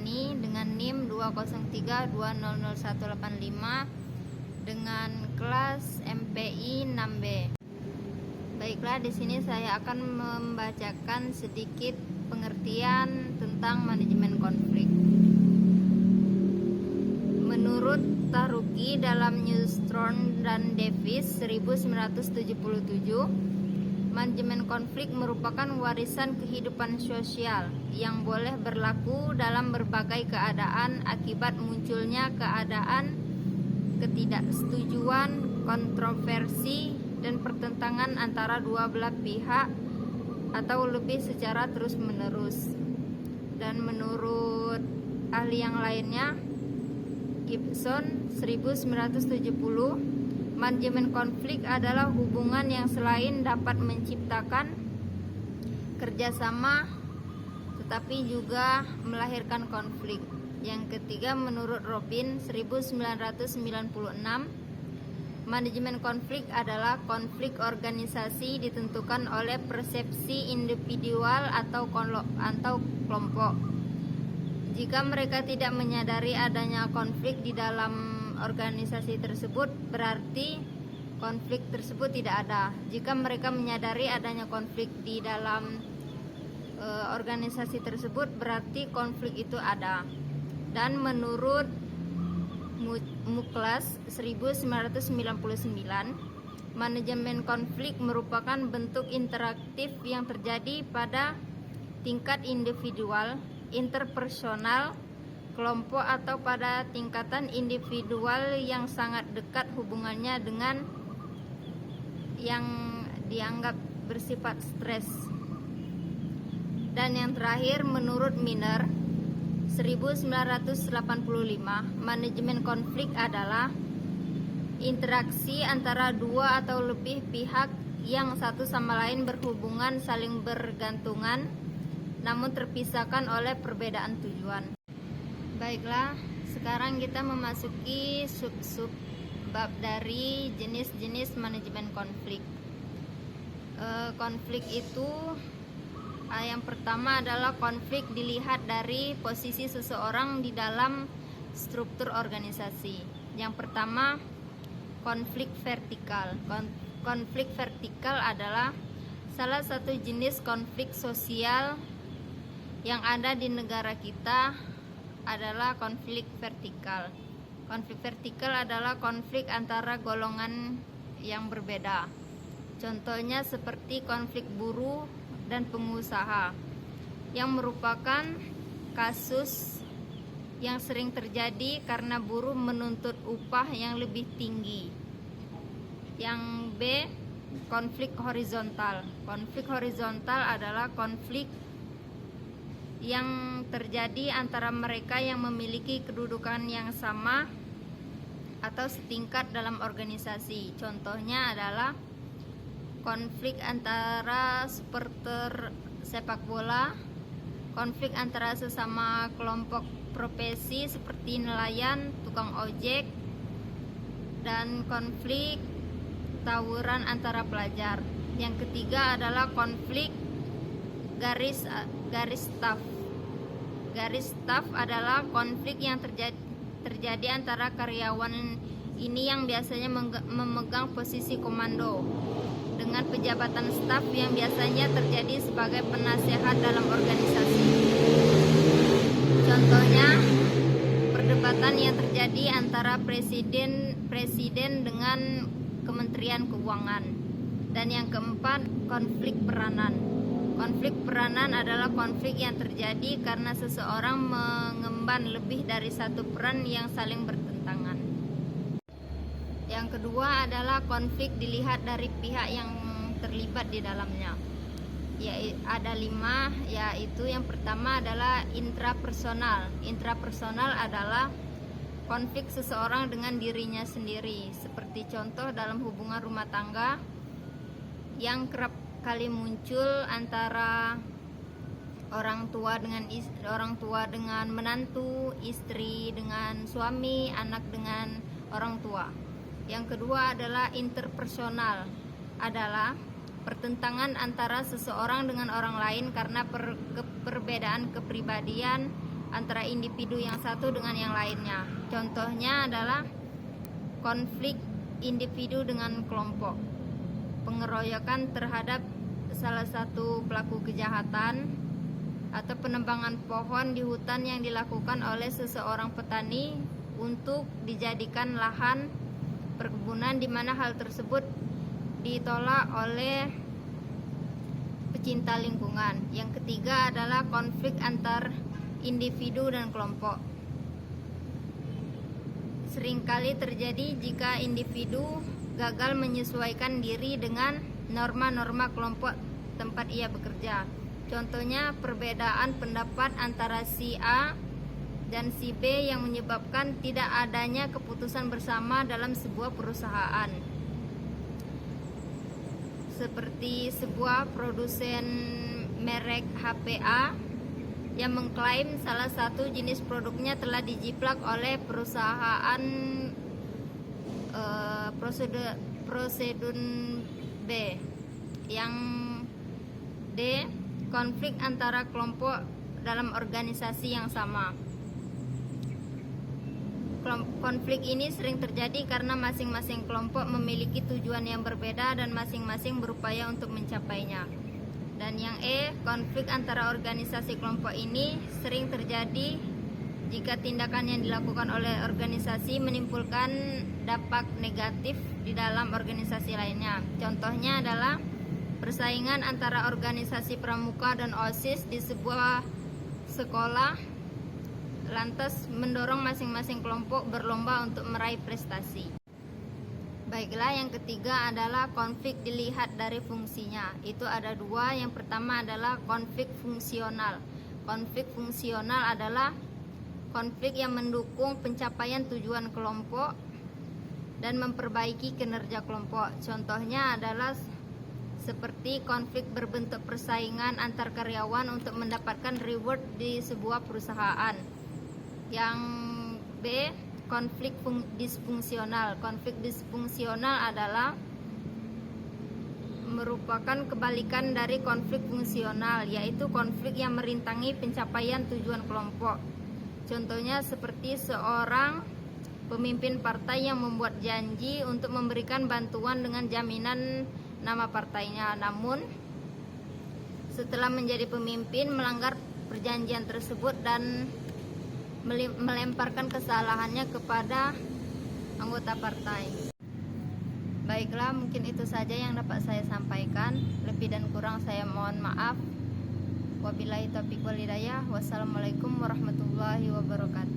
Tiffany dengan NIM 203200185 dengan kelas MPI 6B. Baiklah, di sini saya akan membacakan sedikit pengertian tentang manajemen konflik. Menurut Taruki dalam Newstone dan Davis 1977, manajemen konflik merupakan warisan kehidupan sosial yang boleh berlaku dalam berbagai keadaan akibat munculnya keadaan ketidaksetujuan, kontroversi, dan pertentangan antara dua belah pihak atau lebih secara terus-menerus. Dan menurut ahli yang lainnya, Gibson 1970, manajemen konflik adalah hubungan yang selain dapat menciptakan kerjasama tetapi juga melahirkan konflik. Yang ketiga, menurut Robin 1996, manajemen konflik adalah konflik organisasi ditentukan oleh persepsi individual atau kelompok. Jika mereka tidak menyadari adanya konflik di dalam organisasi tersebut, berarti konflik tersebut tidak ada. Jika mereka menyadari adanya konflik di dalam organisasi tersebut, berarti konflik itu ada. Dan menurut Muklas 1999, manajemen konflik merupakan bentuk interaktif yang terjadi pada tingkat individual, interpersonal, kelompok, atau pada tingkatan individual yang sangat dekat hubungannya dengan yang dianggap bersifat stres. Dan yang terakhir, menurut Miner 1985, manajemen konflik adalah interaksi antara dua atau lebih pihak yang satu sama lain berhubungan saling bergantungan namun terpisahkan oleh perbedaan tujuan. Baiklah, sekarang kita memasuki sub-sub bab dari jenis-jenis manajemen konflik. Konflik itu yang pertama adalah konflik dilihat dari posisi seseorang di dalam struktur organisasi. Yang pertama, konflik vertikal. Konflik vertikal adalah salah satu jenis konflik sosial yang ada di negara kita adalah konflik vertikal. Konflik vertikal adalah konflik antara golongan yang berbeda. Contohnya seperti konflik buruh dan pengusaha, yang merupakan kasus yang sering terjadi karena buruh menuntut upah yang lebih tinggi. Yang B, konflik horizontal. Konflik horizontal adalah konflik yang terjadi antara mereka yang memiliki kedudukan yang sama atau setingkat dalam organisasi. Contohnya adalah konflik antara supporter sepak bola, konflik antara sesama kelompok profesi seperti nelayan, tukang ojek, dan konflik tawuran antara pelajar. Yang ketiga adalah konflik garis staff. Garis staff adalah konflik yang terjadi antara karyawan ini yang biasanya memegang posisi komando dengan pejabatan staf yang biasanya terjadi sebagai penasehat dalam organisasi. Contohnya, perdebatan yang terjadi antara presiden dengan Kementerian Keuangan. Dan yang keempat, konflik peranan. Konflik peranan adalah konflik yang terjadi karena seseorang mengemban lebih dari satu peran yang saling bertentangan. Yang kedua adalah konflik dilihat dari pihak yang terlibat di dalamnya. Ada 5, yaitu yang pertama adalah intrapersonal. Intrapersonal adalah konflik seseorang dengan dirinya sendiri, seperti contoh dalam hubungan rumah tangga yang kerap kali muncul antara orang tua dengan menantu, istri dengan suami, anak dengan orang tua. Yang kedua adalah interpersonal, adalah pertentangan antara seseorang dengan orang lain karena perbedaan kepribadian antara individu yang satu dengan yang lainnya. Contohnya adalah konflik individu dengan kelompok, pengeroyokan terhadap salah satu pelaku kejahatan, atau penebangan pohon di hutan yang dilakukan oleh seseorang petani untuk dijadikan lahan perkebunan, di mana hal tersebut ditolak oleh pecinta lingkungan. Yang ketiga adalah konflik antar individu dan kelompok. Seringkali terjadi jika individu gagal menyesuaikan diri dengan norma-norma kelompok tempat ia bekerja. Contohnya perbedaan pendapat antara si A dan si B yang menyebabkan tidak adanya keputusan bersama dalam sebuah perusahaan. Seperti sebuah produsen merek HPA yang mengklaim salah satu jenis produknya telah dijiplak oleh perusahaan prosedun B. Yang D, konflik antara kelompok dalam organisasi yang sama. Konflik ini sering terjadi karena masing-masing kelompok memiliki tujuan yang berbeda dan masing-masing berupaya untuk mencapainya. Dan yang E, konflik antara organisasi kelompok ini sering terjadi jika tindakan yang dilakukan oleh organisasi menimbulkan dampak negatif di dalam organisasi lainnya. Contohnya adalah persaingan antara organisasi pramuka dan OSIS di sebuah sekolah, lantas mendorong masing-masing kelompok berlomba untuk meraih prestasi. Baiklah, yang ketiga adalah konflik dilihat dari fungsinya. Itu ada dua. Yang pertama adalah konflik fungsional. Konflik fungsional adalah konflik yang mendukung pencapaian tujuan kelompok dan memperbaiki kinerja kelompok. Contohnya adalah seperti konflik berbentuk persaingan antar karyawan untuk mendapatkan reward di sebuah perusahaan. Yang B, konflik disfungsional. Konflik disfungsional adalah merupakan kebalikan dari konflik fungsional, yaitu konflik yang merintangi pencapaian tujuan kelompok. Contohnya seperti seorang pemimpin partai yang membuat janji untuk memberikan bantuan dengan jaminan nama partainya, namun setelah menjadi pemimpin melanggar perjanjian tersebut dan melemparkan kesalahannya kepada anggota partai. Baiklah, mungkin itu saja yang dapat saya sampaikan. Lebih dan kurang saya mohon maaf. Wabillahi taufiq wal hidayah. Wassalamualaikum warahmatullahi wabarakatuh.